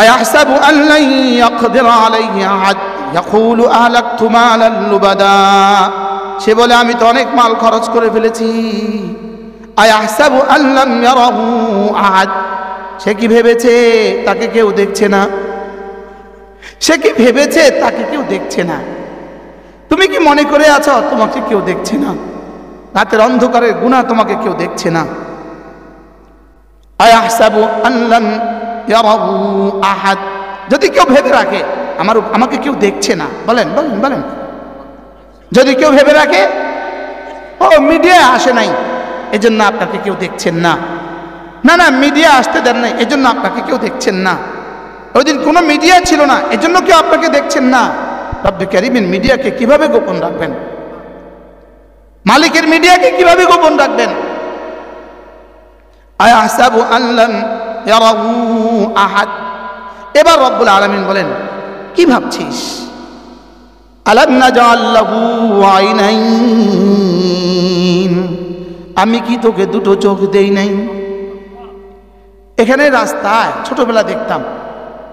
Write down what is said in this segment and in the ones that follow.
আয়াহসাবু আল্লান ইয়াকদিরা আলাইহি আহাদ ইয়াকুলু আহলাকতু মালান লুবাদা, সে বলে আমি তো অনেক মাল খরচ করে ফেলেছি। আয়াহসাবু আল্লাম ইয়ারাহু আহাদ, সে কি ভেবেছে তাকে কেউ দেখছে না? সে কি ভেবেছে তাকে কেউ দেখছে না? তুমি কি মনে করে আছো তোমাকে কেউ দেখছে না? রাতের অন্ধকারের গুনাহ তোমাকে কেউ দেখছে না? আয়াহসাবু আল্লাম ইয়ারাহু আহাদ, যদি কেউ ভেবে রাখে আমাকে কেউ দেখছে না, বলেন বলেন বলেন, যদি কেউ ভেবে রাখে ও মিডিয়া আসে নাই এজন্য আপনাকে কেউ দেখছেন না, না না মিডিয়া আসতে দেন নাই এজন্য আপনাকে কেউ দেখছেন না, ওই দিন কোনো মিডিয়া ছিল না এজন্য কেউ আপনাকে দেখছেন না। রব্বে কারীমের মিডিয়াকে কিভাবে গোপন রাখবেন? মালিকের মিডিয়াকে কিভাবে গোপন রাখবেন? আয়াহসাবু আল্লাম ইয়ারাহু আহাদ। এবার রব্বুল আলামিন বলেন কি ভাবছিস? আলাম নাজআল লাহু আইনাইন, আমি কি তোকে দুটো চোখ দেই নাই? এখানে রাস্তায় ছোটবেলা দেখতাম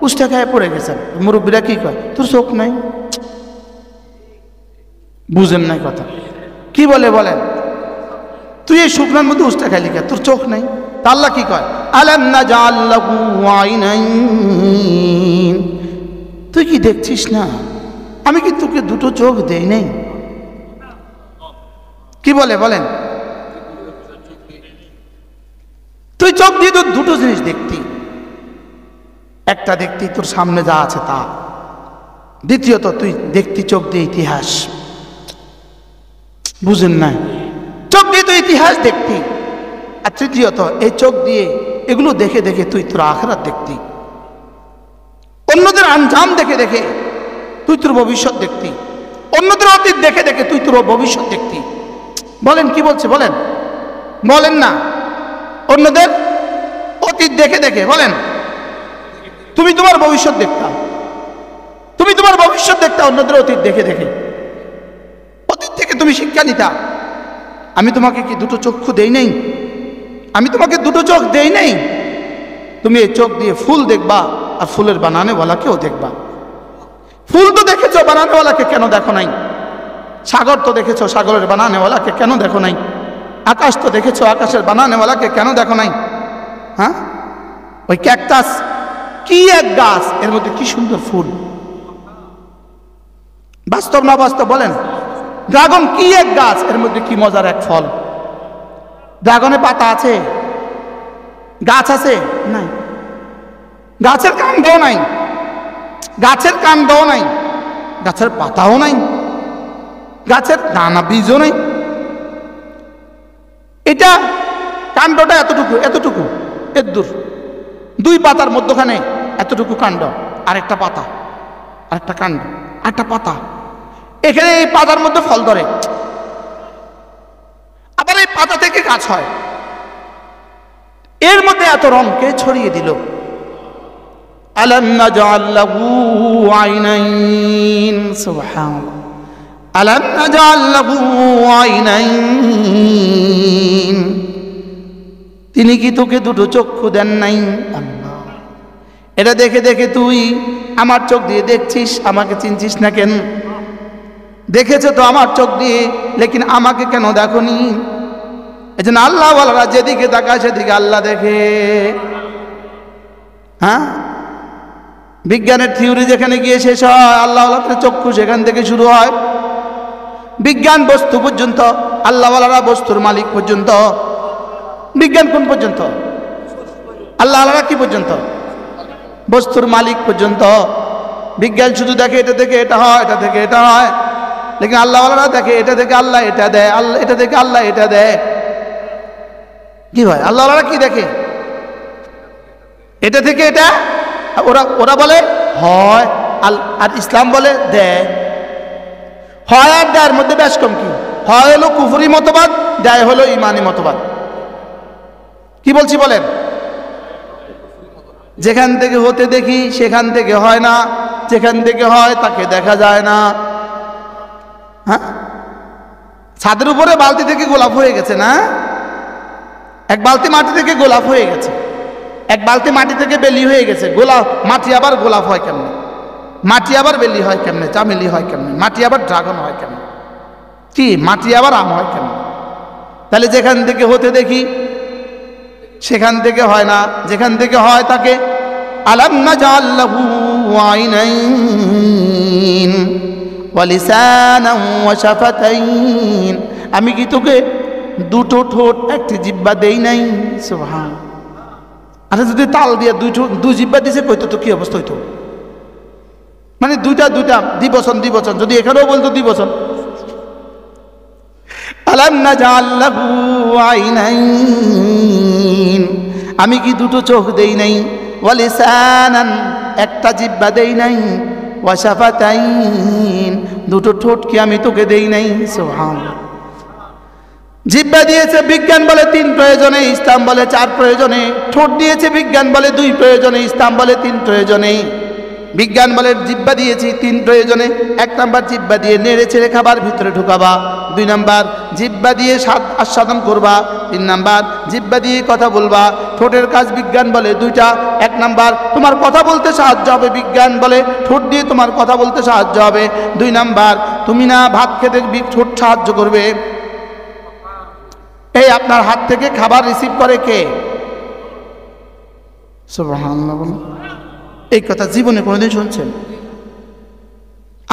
উষ্টা খায় পড়ে গেছেন, মুরব্বীরা কি কয় তোর চোখ নাই? বুঝেন নাই কথা কি বলে বলেন? তুই এই শুকনার মধ্যে উষ্টা খাইলি কে, তোর চোখ নাই? তা আল্লাহ কি কয় আলাম নাজআল লাহু আইনাইন, তুই কি দেখছিস না আমি কি তোকে দুটো চোখ দেই নাই? কি বলে বলেন? তুই চোখ দিয়ে তো দুটো জিনিস দেখতি, একটা দেখতি তোর সামনে যা আছে তা, দ্বিতীয়ত তুই দেখতি চোখ দিয়ে ইতিহাস। বুঝেন না? চোখ দিয়ে তুই ইতিহাস দেখতি, আর তৃতীয়ত এই চোখ দিয়ে এগুলো দেখে দেখে তুই তোর আখিরাত দেখতি, অন্যদের আঞ্জাম দেখে দেখে তুই তোর ভবিষ্যৎ দেখতি, অন্যদের অতীত দেখে দেখে তুই তোর ভবিষ্যৎ দেখতি। বলেন কি বলছে বলেন? বলেন না, অন্যদের অতীত দেখে দেখে বলেন তুমি তোমার ভবিষ্যৎ দেখতা, তুমি তোমার ভবিষ্যৎ দেখতা অন্যদের অতীত দেখে দেখে, অতীত থেকে তুমি শিক্ষা নিতা। আমি তোমাকে কি দুটো চক্ষু দেই নাই? আমি তোমাকে দুটো চোখ দেই নাই? তুমি এই চোখ দিয়ে ফুল দেখবা আর ফুলের বানানেওয়ালাকেও দেখবা। ফুল তো দেখেছো, বানানেওয়ালাকে কেন দেখো নাই? সাগর তো দেখেছো, সাগরের বানানেওয়ালাকে কেন দেখো নাই? আকাশ তো দেখেছো, আকাশের বানানেওয়ালাকে কেন দেখো নাই? হ্যাঁ, ওই ক্যাকটাস কি এক গাছ, এর মধ্যে কি সুন্দর ফুল। বাস্তব না বাস্তব বলেন? ড্রাগন কি এক গাছ, এর মধ্যে কি মজার এক ফল। ড্রাগনে পাতা আছে, গাছ আছে নাই, গাছের কাণ্ডও নাই, গাছের কাণ্ডও নাই, গাছের পাতাও নাই, গাছের দানা বীজও নাই। এটা কাণ্ডটা এতটুকু এতটুকু এর দূর, দুই পাতার মধ্যখানে এতটুকু কাণ্ড, আরেকটা পাতা, আরেকটা কাণ্ড, আরেকটা পাতা। এখানে এই পাতার মধ্যে ফল ধরে, আবার এই পাতা থেকে গাছ হয়। এর মধ্যে এত রঙকে ছড়িয়ে দিল। আলাম নাজআল লাহু আইনাইন, সুবহানাল্লাহ, আলাম নাজআল লাহু আইনাইন, তিনি কি তোকে দুটো চক্ষু দেন নাই? আল্লাহ, এটা দেখে দেখে তুই আমার চোখ দিয়ে দেখছিস, আমাকে চিনছিস না কেন? দেখেছো তো আমার চোখ দিয়ে, লেকিন আমাকে কেন দেখোনি? এজন্য আল্লাহ ওয়ালারা যেদিকে তাকায় সেদিকে আল্লাহ দেখে। হ্যাঁ, বিজ্ঞানের থিওরি যেখানে গিয়ে শেষ হয়, আল্লাহ ওয়ালাদের চক্ষু সেখান থেকে শুরু হয়। বিজ্ঞান বস্তু পর্যন্ত, আল্লাহ ওয়ালারা বস্তুর মালিক পর্যন্ত। বিজ্ঞান কোন পর্যন্ত? আল্লাহ ওয়ালারা কি পর্যন্ত? বস্তুর মালিক পর্যন্ত। বিজ্ঞান শুধু দেখে এটা থেকে এটা হয়, এটা থেকে এটা হয়, লেকিন আল্লাহ ওয়ালারা দেখে এটা থেকে আল্লাহ এটা দেয়, আল্লাহ এটা থেকে আল্লাহ এটা দেয়। কি হয়? আল্লাহ ওয়ালারা কি দেখে? এটা থেকে এটা। ওরা বলে হয়, আর ইসলাম বলে দেয়। হয় আর দেয়ের মধ্যে বেশ কম কি? হয় হলো কুফরি মতবাদ, দেয় হলো ইমানি মতবাদ। কি বলছি বলেন? যেখান থেকে হতে দেখি সেখান থেকে হয় না, যেখান থেকে হয় তাকে দেখা যায় না। হ্যাঁ, ছাদের উপরে বালতি থেকে গোলাপ হয়ে গেছে না, এক বালতি মাটি থেকে গোলাপ হয়ে গেছে, এক বালতি মাটি থেকে বেলি হয়ে গেছে, মাটি আবার গোলাপ হয় কেমনে, মাটি আবার বেলি হয় কেমনে, চামেলি হয় কেমনে, মাটি আবার ড্রাগন হয় কেমনে, কি মাটি আবার আম হয় কেমনে? তাহলে যেখান থেকে হতে দেখি সেখান থেকে হয় না, যেখান থেকে হয় তাকে আলাম নাজআল লাহু আইনাইন ওয়া লিসানান ওয়া শাফাতাইন, আমি কি তোকে দুটো ঠোঁট একটি জিহ্বা দেই নাই? সুবহানাল্লাহ। আচ্ছা যদি তাল দিয়ে দুই জিহ্বা দিছে কইতো তো কি অবস্থা হইতো? মানে দুইটা দ্বিবচন, যদি এখানেও বলতো দ্বিবচন। আলাম নাজআল লাহু আইনাইন, আমি কি দুটো চোখ দেই নাই? ওয়া লিসানান, একটা জিহ্বা দেই নাই? ওয়া শাফাতাইন, দুটো ঠোঁট কি আমি তোকে দেই নাই? সুবহানাল্লাহ। জিহ্বা দিয়েছে বিজ্ঞান বলে 3 প্রয়োজনে, ইসলাম বলে 4 প্রয়োজনে। ঠোঁট দিয়েছে বিজ্ঞান বলে 2 প্রয়োজনে, ইসলাম বলে 3 প্রয়োজনে। বিজ্ঞান বলে জিহ্বা দিয়েছি 3 প্রয়োজনে। 1 নাম্বার জিহ্বা দিয়ে নেড়ে ছেড়ে খাবার ভিতরে ঢুকাবা, 2 নাম্বার জিহ্বা দিয়ে স্বাদ আস্বাদন করবা, 3 নাম্বার জিহ্বা দিয়ে কথা বলবা। ঠোঁটের কাজ বিজ্ঞান বলে 2টা। 1 নাম্বার তোমার কথা বলতে সাহায্য হবে, বিজ্ঞান বলে ঠোঁট দিয়ে তোমার কথা বলতে সাহায্য হবে। 2 নাম্বার তুমি না ভাত খেতে ঠোঁট সাহায্য করবে। এই আপনার হাত থেকে খাবার রিসিভ করে কে? সুবহানাল্লাহ। এই কথা জীবনে কোনোদিন শুনছেন?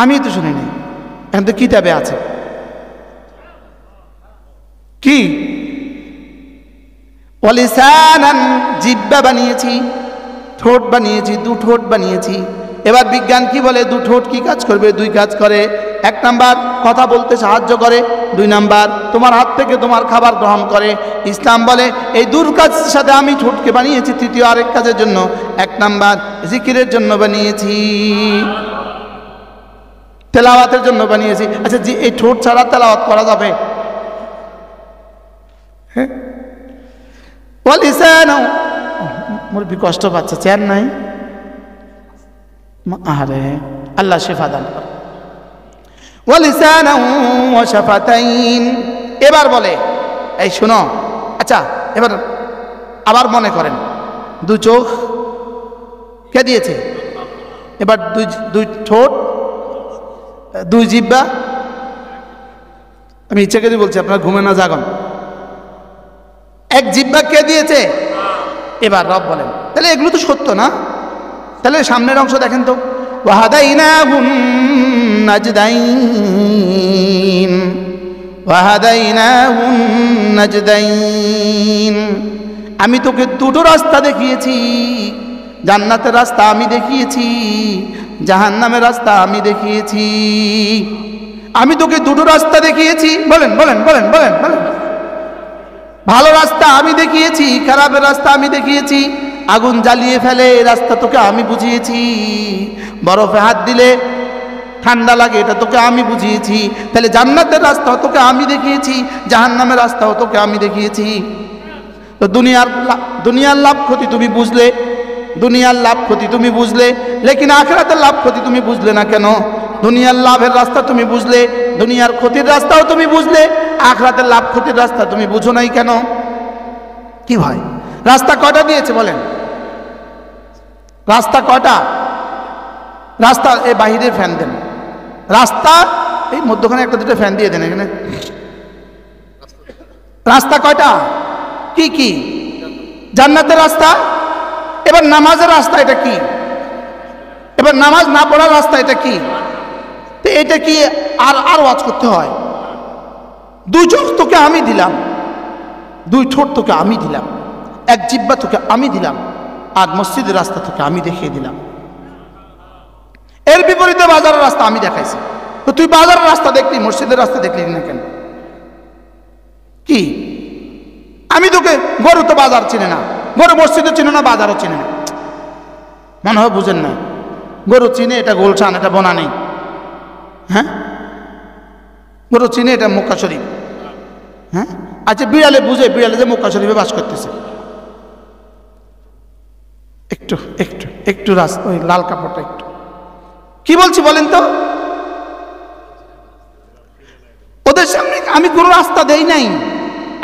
আমি তো শুনি নাই, এখন তো কিতাবে আছে। কি ওয়ালিসানান, জিহ্বা বানিয়েছি, ঠোঁট বানিয়েছি, 2 ঠোঁট বানিয়েছি। এবার বিজ্ঞান কি বলে? 2 ঠোঁট কি কাজ করবে? 2 কাজ করে। 1 নাম্বার কথা বলতে সাহায্য করে, 2 নাম্বার তোমার হাত থেকে তোমার খাবার গ্রহণ করে। ইসলাম বলে এই 2 কাজের সাথে আমি ঠোঁটকে বানিয়েছি তৃতীয় আরেক কাজের জন্য। 1 নাম্বার জিকিরের জন্য বানিয়েছি, তেলাওয়াতের জন্য বানিয়েছি। আচ্ছা এই ঠোঁট ছাড়া তেলাওয়াত করা যাবে? হ্যাঁ। ওয়ালিসানা, মুরব্বি কষ্ট পাচ্ছে, চেয়ার নাই। আরে আল্লাহ শিফা দান করে। ওয়ালিসানান ওয়া শাফাতাইন, এবার বলে এই শোনো, আচ্ছা এবার আবার মনে করেন 2 চোখ কে দিয়েছে? এবার 2 ঠোঁট, 2 জিহ্বা। আমি ইচ্ছা করে বলছি, আপনারা ঘুমে না জাগন। 1 জিহ্বা কে দিয়েছে? এবার রব বলেন। তাহলে এগুলো তো সত্য না? তাহলে সামনের অংশ দেখেন তো, ওয়াহাদাইনাহুন নাজদাইন, ওয়াহাদাইনাহুন নাজদাইন, আমি তোকে 2টো রাস্তা দেখিয়েছি। জান্নাতের রাস্তা আমি দেখিয়েছি, জাহান্নামের রাস্তা আমি দেখিয়েছি। আমি তোকে 2টো রাস্তা দেখিয়েছি। বলেন বলেন বলেন বলেন বলেন। ভালো রাস্তা আমি দেখিয়েছি, খারাপের রাস্তা আমি দেখিয়েছি। আগুন জ্বালিয়ে ফেলে এই রাস্তা তোকে আমি বুঝিয়েছি, বরফে হাত দিলে ঠান্ডা লাগে এটা তোকে আমি বুঝিয়েছি। তাহলে জান্নাতের রাস্তাও তোকে আমি দেখিয়েছি, জাহান্নামের রাস্তাও তোকে আমি দেখিয়েছি। তো দুনিয়ার লাভ ক্ষতি তুমি বুঝলে, দুনিয়ার লাভ ক্ষতি তুমি বুঝলে, লেকিন আখিরাতের লাভ ক্ষতি তুমি বুঝলে না কেন? দুনিয়ার লাভের রাস্তা তুমি বুঝলে, দুনিয়ার ক্ষতির রাস্তাও তুমি বুঝলে, আখিরাতের লাভ ক্ষতির রাস্তা তুমি বুঝো নাই কেন? কি ভাই, রাস্তা কয়টা দিয়েছে বলেন? রাস্তা কয়টা? রাস্তা এই বাহিরে ফ্যান দেন, রাস্তা এই মধ্যখানে 1-2 ফ্যান দিয়ে দেন এখানে। রাস্তা কয়টা? কি কি? জান্নাতের রাস্তা। এবার নামাজের রাস্তা এটা কি? এবার নামাজ না পড়ার রাস্তা এটা কি? তো এটা কি আর ওয়াজ করতে হয়? 2 চোখ তোকে আমি দিলাম, 2 ঠোঁট তোকে আমি দিলাম, 1 জিহ্বা তোকে আমি দিলাম, আর মসজিদের রাস্তা তোকে আমি দেখিয়ে দিলাম। এর বিপরীতে বাজারের রাস্তা আমি দেখাইছি। তো তুই বাজারের রাস্তা দেখলি, মসজিদের রাস্তা দেখলি না কেন? কি আমি তোকে, গরু তো বাজার চিনে না, গরু মসজিদও চিনে না, বাজারও চিনে না, মনে হয় বুঝেন না। গরু চিনে এটা গোলশান, এটা বনানী। হ্যাঁ, গরু চিনে এটা মক্কা শরীফ। হ্যাঁ, আচ্ছা বিড়ালে বুঝে, বিড়ালে যে মক্কা শরীফে বাস করতেছে। একটু একটু একটু রাস্তা, ওই লাল কাপড়টা একটু, কি বলছি বলেন তো? ওদের সামনে আমি কোনো রাস্তা দেই নাই,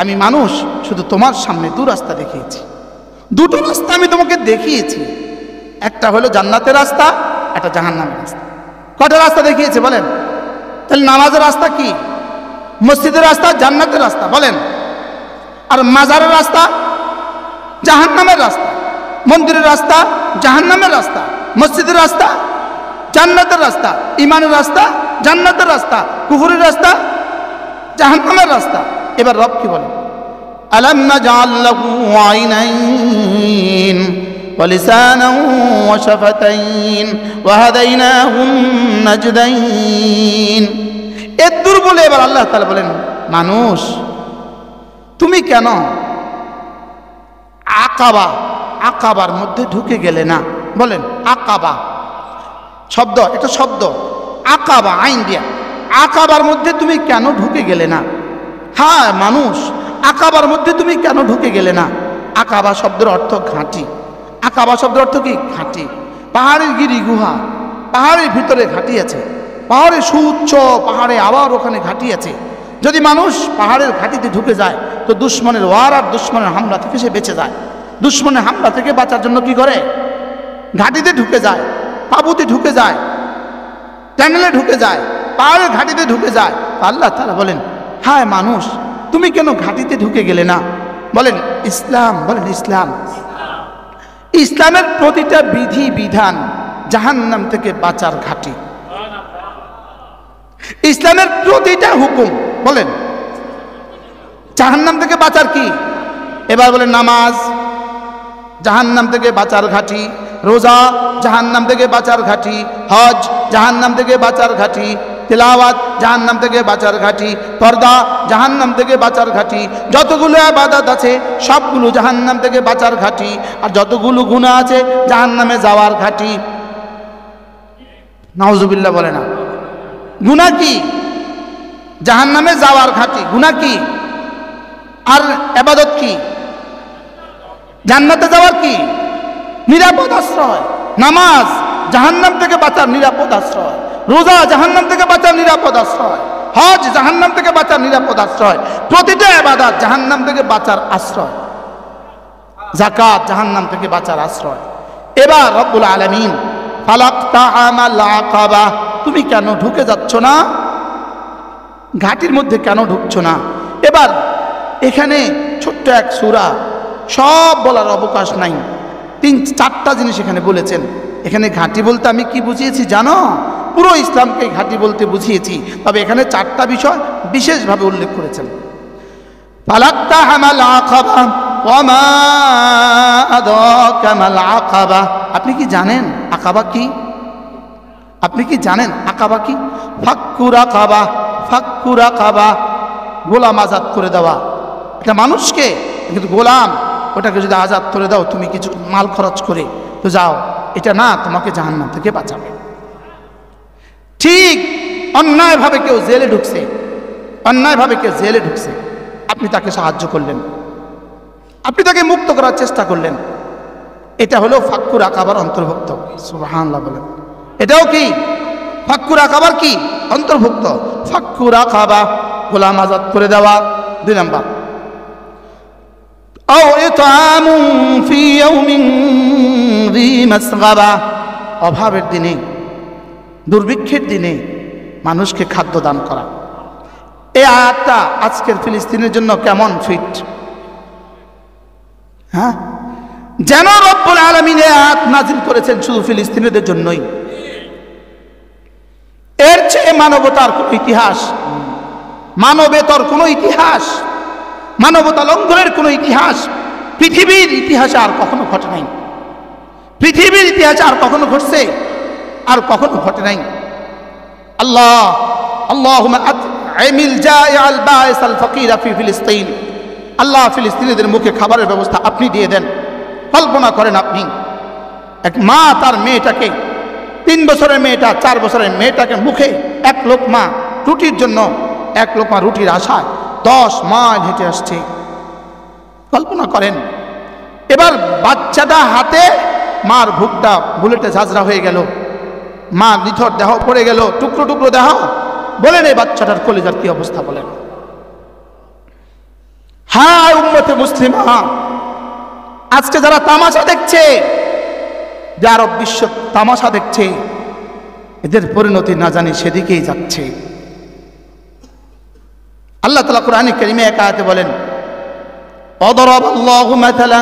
আমি মানুষ শুধু তোমার সামনে 2 রাস্তা দেখিয়েছি। দুটো রাস্তা আমি তোমাকে দেখিয়েছি, একটা হলো জান্নাতের রাস্তা, একটা জাহান্নামের রাস্তা। কটা রাস্তা দেখিয়েছে বলেন? তাহলে নামাজের রাস্তা কি? মসজিদের রাস্তা জান্নাতের রাস্তা বলেন, আর মাজারের রাস্তা জাহান্নামের রাস্তা, মন্দিরের রাস্তা জাহান্নামের রাস্তা, মসজিদের রাস্তা জান্নাতের রাস্তা, ইমানের রাস্তা জান্নাতের রাস্তা, কুফরের রাস্তা জাহান্নামের রাস্তা। এবার রব কি বলে? আলাম নাজআল লাহু আইনাইন ওয়া লিসানান ওয়া শাফাতাইন ওয়া হাদাইনাহুম নাজদাইন। এদুর বলে এবার আল্লাহ তাআলা বলেন, মানুষ তুমি কেন আকাবার মধ্যে ঢুকে গেলে না? বলেন আকাবা শব্দ, একটা শব্দ আকাবা, আইন দিয়া, আকাবার মধ্যে তুমি কেন ঢুকে গেলে না? হ্যাঁ মানুষ, আকাবার মধ্যে তুমি কেন ঢুকে গেলে না? আকাবা শব্দের অর্থ ঘাঁটি। আকাবা শব্দের অর্থ কি? ঘাঁটি। পাহাড়ের গিরি গুহা, পাহাড়ের ভিতরে ঘাঁটি আছে, পাহাড়ে সুউচ্চ পাহাড়ে আবার ওখানে ঘাঁটি আছে। যদি মানুষ পাহাড়ের ঘাঁটিতে ঢুকে যায় তো দুশ্মনের ওয়ার আর দুশ্মনের হামলা থেকে সে বেঁচে যায়। দুশ্মনের হামলা থেকে বাঁচার জন্য কি করে? ঘাঁটিতে ঢুকে যায়, তাঁবুতে ঢুকে যায়, টানেলে ঢুকে যায়, পাহাড়ের ঘাঁটিতে ঢুকে যায়। আল্লাহ তাআলা বলেন, হায় মানুষ তুমি কেন ঘাঁটিতে ঢুকে গেলে না? বলেন ইসলাম, বলেন ইসলাম। ইসলামের প্রতিটা বিধি বিধান জাহান্নাম থেকে বাঁচার ঘাঁটি। ইসলামের প্রতিটা হুকুম বলেন জাহান্নাম থেকে বাঁচার কি? এবার বলেন নামাজ জাহান্নাম থেকে বাঁচার ঘাঁটি, রোজা জাহান্নাম থেকে বাঁচার ঘাঁটি, হজ জাহান্নাম থেকে বাঁচার ঘাঁটি, তিলাওয়াত জাহান্নাম থেকে বাঁচার ঘাঁটি, পর্দা জাহান্নাম থেকে বাঁচার ঘাঁটি, যতগুলো ইবাদত আছে সবগুলো জাহান্নাম থেকে বাঁচার ঘাঁটি, আর যতগুলো গুনাহ আছে জাহান্নামে যাওয়ার ঘাঁটি। নাউজুবিল্লাহ বলে না। গুনাহ কি? জাহান্নামে যাওয়ার ঘাঁটি। গুনাহ কি? আর ইবাদত কি? জান্নাতে যাওয়ার কি? নিরাপদ আশ্রয়। নামাজ জাহান্নাম থেকে বাঁচার নিরাপদ আশ্রয়, রোজা জাহান্নাম থেকে বাঁচার নিরাপদ আশ্রয়, হজ জাহান্নাম থেকে বাঁচার নিরাপদ আশ্রয়, প্রতিটা ইবাদত জাহান্নাম থেকে বাঁচার আশ্রয়, যাকাত জাহান্নাম থেকে বাঁচার আশ্রয়। এবার রব্বুল আলামিন ফালাকতাহামাল আকাবা, তুমি কেন ঢুকে যাচ্ছ না? ঘাটির মধ্যে কেন ঢুকছো না? এবার এখানে ছোট্ট এক সূরা, সব বলার অবকাশ নাই, 3-4টা জিনিস এখানে বলেছেন। এখানে ঘাঁটি বলতে আমি কি বুঝিয়েছি জানো? পুরো ইসলামকে ঘাঁটি বলতে বুঝিয়েছি, তবে এখানে 4টা বিষয় বিশেষভাবে উল্লেখ করেছেন। ফালাকতাহামাল আকাবা ওয়া মা আদরাকা মাল আকাবা। আপনি কি জানেন আকাবা কি? আপনি কি জানেন আকাবা কি? ফাক্কু রাকাবা, ফাক্কু রাকাবা, গোলাম আজাদ করে দেওয়া। একটা মানুষকে কিন্তু গোলাম, ওটাকে যদি আজাদ করে দাও তুমি কিছু মাল খরচ করে, তো যাও, এটা না তোমাকে জাহান্নাম থেকে বাঁচাবে। ঠিক অন্যায়ভাবে কেউ জেলে ঢুকছে, অন্যায়ভাবে কেউ জেলে ঢুকছে, আপনি তাকে সাহায্য করলেন, আপনি তাকে মুক্ত করার চেষ্টা করলেন, এটা হলো ফাক্কু রাকাবার অন্তর্ভুক্ত। সুবহানাল্লাহ বলেন। এটাও কি ফাক্কু রাকাবার কি অন্তর্ভুক্ত? ফাক্কু রাকাবা, গোলাম আজাদ করে দেওয়া। 2 নাম্বার, আও ইতআমু ফি ইয়াউমিন যী মাসগাবা, অভাবের দিনে, দুর্ভিক্ষের দিনে মানুষকে খাদ্য দান করা। এই আয়াতটা আজকের ফিলিস্তিনের জন্য কেমন ফিট? হ্যাঁ, যেন রব্বুল আলামিন এই আয়াত নাজিল করেছেন শুধু ফিলিস্তিনিদের জন্যই। এর চেয়ে মানবতার কোনো ইতিহাস, মানবেতর কোনো ইতিহাস, মানবতা লঙ্ঘনের কোনো ইতিহাস পৃথিবীর ইতিহাসে আর কখনো ঘটে নাই। পৃথিবীর ইতিহাসে আর কখনো ঘটছে? আর কখনো ঘটে নাই। আল্লাহ আল্লাহুম্মা আত'ইমিল জাইআল বাইসাল ফাকিরা ফি ফিলিস্তিন, আল্লাহ ফিলিস্তিনিদের মুখে খাবারের ব্যবস্থা আপনি দিয়ে দেন। কল্পনা করেন আপনি, এক মা তার মেয়েটাকে, 3 বছরের মেয়েটা, 4 বছরের মেয়েটাকে মুখে 1 লোকমা রুটির জন্য, 1 লোকমা রুটির আশায় 10 মাইল হেঁটে আসছে। কল্পনা করেন। এবার বাচ্চাটা হাতে, মার বুকটা বুলেটে ঝাঁঝরা হয়ে গেল, মা নিথর দেহ পড়ে গেল, টুকরো টুকরো দেহ। বলেন এই বাচ্চাটার কলিজার কি অবস্থা বলেন? হ্যাঁ উম্মতে মুসলিমা, আজকে যারা তামাশা দেখছে, যে আরব বিশ্ব তামাশা দেখছে, এদের পরিণতি না জানি সেদিকেই যাচ্ছে। আল্লাহ তাআলা কোরআনে কারীমে এক আয়াতে বলেন, وضرب الله مثلا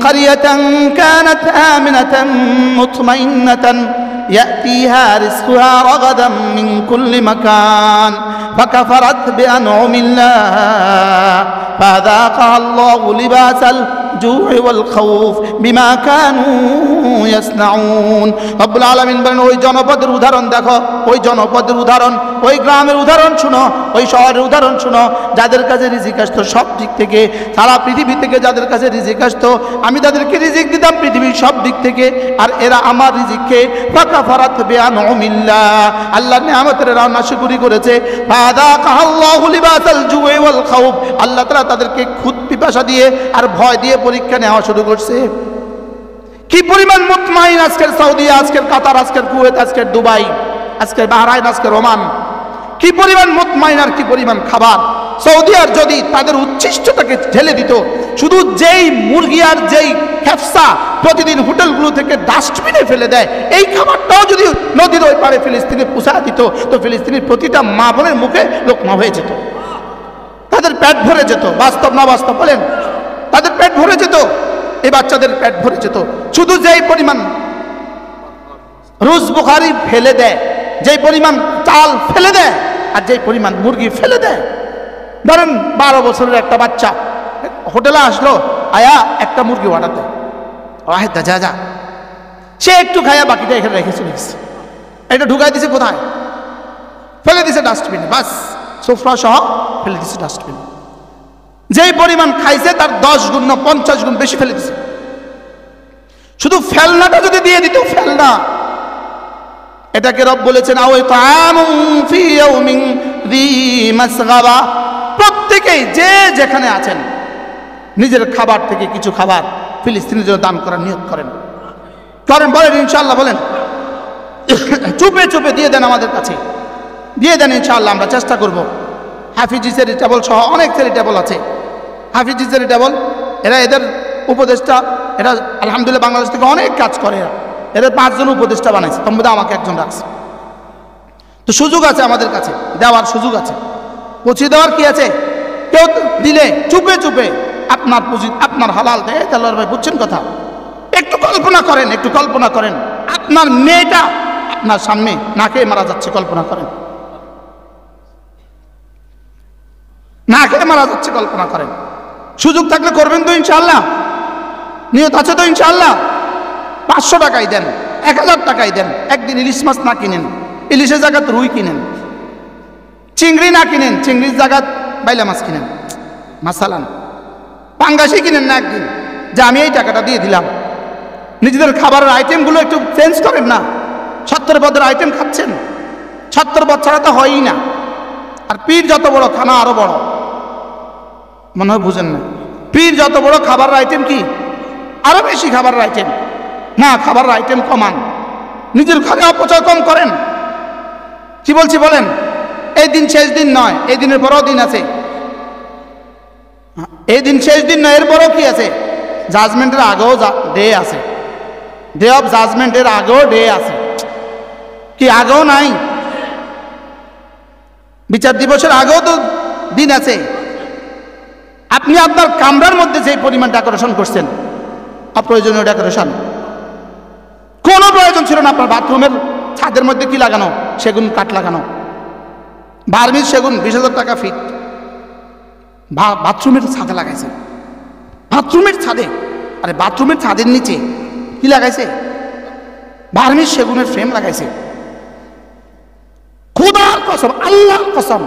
قرية كانت آمنة مطمئنة يأتيها رزقها رغدا من كل مكان فكفرت بأنعم الله فأذاقها الله لباس الجوع والخوف بما كانوا يصنعون। রব্বুল আলামিন বলেন, ওই জনপদের উদাহরণ দেখো, ওই জনপদের উদাহরণ, ওই গ্রামের উদাহরণ শুনো, ওই শহরের উদাহরণ শুনো, যাদের কাছে রিজিক আসতো সব দিক থেকে, সারা পৃথিবী থেকে যাদের কাছে রিজিক আসতো, আমি তাদেরকে রিজিক দিতাম পৃথিবীর সব দিক থেকে, আর এরা আমার রিজিককে ফাকাফারাত বিআনউমিল্লাহ, আল্লাহর নিয়ামতের এরা নাশকরি করেছে। ফাযাকাল্লাহু লিবাসাল জুই ওয়াল খাউফ, আল্লাহ তাআলা তাদেরকে ক্ষুধা পিপাসা দিয়ে আর ভয় দিয়ে পরীক্ষা নেওয়া শুরু করছে। কি পরিমাণ মুতমাইন আজকের সৌদি, আজকের কাতার, আজকের কুয়েত, আজকের দুবাই, আজকের বাহরাইন, আজকের ওমান, কি পরিমাণ মুতমাইন আর কি পরিমাণ খাবার। সৌদি আর যদি তাদের উচ্ছিষ্টটাকে ঢেলে দিত, শুধু যেই মুরগি আর যেই খেফসা প্রতিদিন হোটেলগুলো থেকে ডাস্টবিনে ফেলে দেয়, এই খাবারটাও যদি নদীর ওই পারে ফিলিস্তিনে পুষা দিত, তো ফিলিস্তিনের প্রতিটা মা বোনের মুখে লোকমা হয়ে যেত, তাদের পেট ভরে যেত। বাস্তব না বাস্তব বলেন? তাদের পেট ভরে যেত, এই বাচ্চাদের পেট ভরে যেত। শুধু যেই পরিমাণ রুজ বুখারি ফেলে দেয়, যেই পরিমাণ চাল ফেলে দেয়, আর যেই পরিমাণ মুরগি ফেলে দেয়। ধরেন 12 বছরের একটা বাচ্চা হোটেলে আসলো, আয়া একটা মুরগি অর্ডার দেয়, আহেদা যা যা, সে একটু খায়া বাকিটা এখানে রেখে চলে গেছে। এটা ঢুকাই দিছে কোথায়? ফেলে দিছে ডাস্টবিনে, বাস সোফরা সহ ফেলে দিছে ডাস্টবিনে। যেই পরিমাণ খাইছে তার 10 গুণ না 50 গুণ বেশি ফেলে দিছে। শুধু ফেলনাটা যদি দিয়ে দিত, ফেলনা, এটাকে রব বলেছেন প্রত্যেকেই যে যেখানে আছেন নিজের খাবার থেকে কিছু খাবার ফিলিস্তিনের জন্য দান করার নিয়ত করেন, করেন, বলেন ইনশাআল্লাহ, বলেন চুপে চুপে দিয়ে দেন, আমাদের কাছে দিয়ে দেন ইনশাআল্লাহ, আমরা চেষ্টা করব। হাফিজি চ্যারিটেবল সহ অনেক চ্যারিটেবল আছে, হাফিজি চ্যারিটেবল, এরা এদের উপদেষ্টা, এরা আলহামদুলিল্লাহ বাংলাদেশ থেকে অনেক কাজ করে, এদের 5 জন উপদেষ্টা বানাইছে, তোমরা আমাকে একজন রাখছে। তো সুযোগ আছে আমাদের কাছে, দেওয়ার সুযোগ আছে, পৌঁছে দেওয়ার কি আছে? কেউ দিলে চুপে চুপে আপনার পুঁজি, আপনার হালাল দেয়, তাহলে ভাই বুঝছেন কথা? একটু কল্পনা করেন, একটু কল্পনা করেন, আপনার মেয়েটা আপনার সামনে না খেয়ে মারা যাচ্ছে, কল্পনা করেন, না খেয়ে মারা যাচ্ছে, কল্পনা করেন। সুযোগ থাকলে করবেন তো ইনশাআল্লাহ? নিয়ত আছে তো ইনশাআল্লাহ? 500 টাকাই দেন, 1000 টাকাই দেন, একদিন ইলিশ মাছ না কিনেন, ইলিশের জায়গাত রুই কিনেন, চিংড়ি না কিনেন, চিংড়ির জায়গাত বাইলা মাছ কিনেন, মাসালান পাঙ্গাসি কিনেন না একদিন, যে আমি এই টাকাটা দিয়ে দিলাম। নিজেদের খাবারের আইটেমগুলো একটু চেঞ্জ করেন না। 70 পদের আইটেম খাচ্ছেন, 70 পদ ছাড়া তো হয়ই না। আর পীর যত বড়, খানা আরো বড়, মনে হয় বুঝেন না। পীর যত বড়, খাবারের আইটেম কি আরো বেশি, খাবারের আইটেম না, খাবারের আইটেম কমান, নিজের ঘরে অপচয় কম করেন। কি বলছি বলেন? এই দিন শেষ দিন নয়, এই দিনের পরেও দিন আছে, এই দিন শেষ দিন নয়, এরপরেও কি আছে? জাজমেন্টের আগেও ডে আছে, ডে অফ জাজমেন্টের আগেও ডে আছে, কি আগেও নাই? বিচার দিবসের আগেও তো দিন আছে। আপনি আপনার কামরার মধ্যে যে পরিমাণ ডেকোরেশন করছেন, অপ্রয়োজনীয় ডেকোরেশন, কোনো প্রয়োজন ছিল না। আপনার বাথরুমের ছাদের মধ্যে কি লাগানো? সেগুন কাঠ লাগানো, বার্মিজ সেগুন, 20,000 টাকা ফিট। বাথরুমের ছাদে লাগাইছে, বাথরুমের ছাদে, আরে বাথরুমের ছাদের নিচে কি লাগাইছে? বার্মিজ সেগুনের ফ্রেম লাগাইছে। খোদার কসম, আল্লাহর কসম,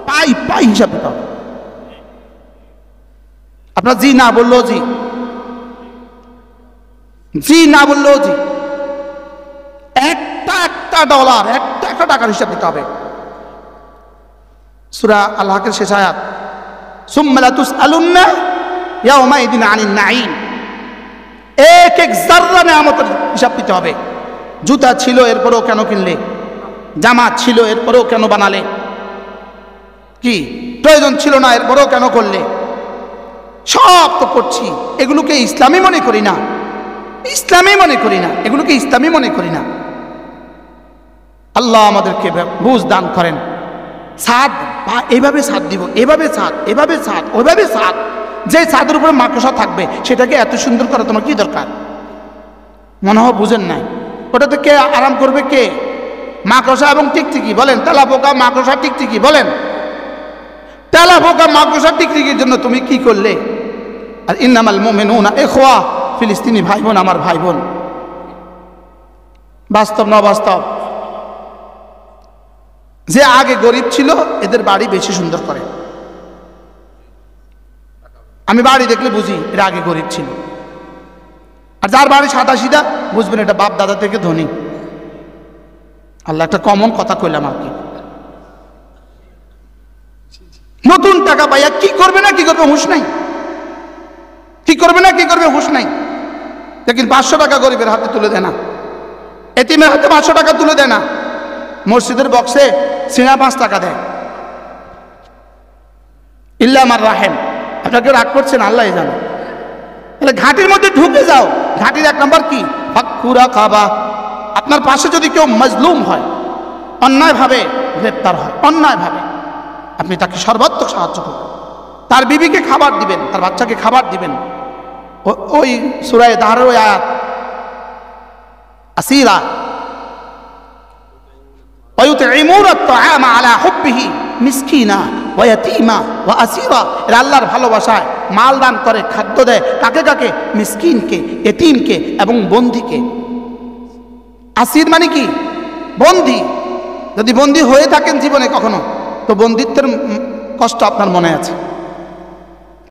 পাই পাই হিসাব দিতে হবে। আপনার জি না বললেও জি, জি না বললেও জি, একটা ডলার, একটা টাকার হিসাব দিতে হবে। সূরা আল-হাকের শেষ আয়াত, সুম্মা লাতুসআলুন্না ইয়াওমাইদিন আনিন নাঈম, এক এক যাররা নিয়ামতের হিসাব দিতে হবে। জুতা ছিল এরপরেও কেন কিনলে? জামা ছিল এরপরেও কেন বানালে? কি প্রয়োজন ছিল না এরপরেও কেন করলে? সব তো করছি, এগুলোকে ইসলামী মনে করি না, ইসলামী মনে করি না, এগুলোকে ইসলামী মনে করি না। আল্লাহ আমাদেরকে বুঝ দান করেন। ছাদ বা এইভাবে ছাদ দিব, এভাবে ছাদ, এভাবে ছাদ, ওইভাবে ছাদ, যে ছাদের উপরে মাকড়সা থাকবে সেটাকে এত সুন্দর করা তোমার কি দরকার? মনে হয় বুঝেন নাই। ওটাতে কে আরাম করবে? কে? মাকড়সা এবং টিকটিকি। বলেন তেলা পোকা, মাকড়সা, টিকটিকি। বলেন তেলা পোকা, মাকড়সা, টিকটিকির জন্য তুমি কি করলে? আর ইন্নামাল মুমিনুনা ইখওয়া, ফিলিস্তিনি ভাই বোন, আমার ভাই বোন। বাস্তব না বাস্তব? যে আগে গরিব ছিল এদের বাড়ি বেশি সুন্দর করে। আমি বাড়ি দেখলে বুঝি এরা আগে গরিব ছিল। আর যার বাড়ি সাদা সিধা বুঝবেন এটা বাপ দাদা থেকে ধনী। আল্লাহ একটা কমন কথা কইলাম আর কি। নতুন টাকা পাইয়া কি করবে না কি করবে হুঁশ নাই, কি করবে না কি করবে হুঁশ নাই। দেখুন 500 টাকা গরিবের হাতে তুলে দেয় না, এতিমের হাতে 500 টাকা তুলে দেয় না, মসজিদের বক্সে সিনা 5 টাকা দেয়। ইল্লা আমার রাহেম। আপনাকে রাগ করছেন আল্লাহ জানে। তাহলে ঘাটির মধ্যে ঢুকে যাও। ঘাটির 1 নম্বর কি? ফাক্কুরা খাবা। আপনার পাশে যদি কেউ মজলুম হয়, অন্যায়ভাবে গ্রেপ্তার হয়, অন্যায়ভাবে, আপনি তাকে সর্বাত্মক সাহায্য করবেন। তার বিবিকে খাবার দিবেন, তার বাচ্চাকে খাবার দিবেন। ওই সূরা দাহরের ওই আয়াত আসিরা ويطعمون الطعام على حبه مسكينا ويتيما واسيرا। এরা আল্লাহর ভালোবাসায় মাল দান করে, খাদ্য দেয়। কাকে কাকে? মিসকিনকে, এতিমকে এবং বন্দীকে। আসির মানে কি? বন্দী। যদি বন্দী হয়ে থাকেন জীবনে কখনো, তো বন্দিত্বের কষ্ট আপনার মনে আছে।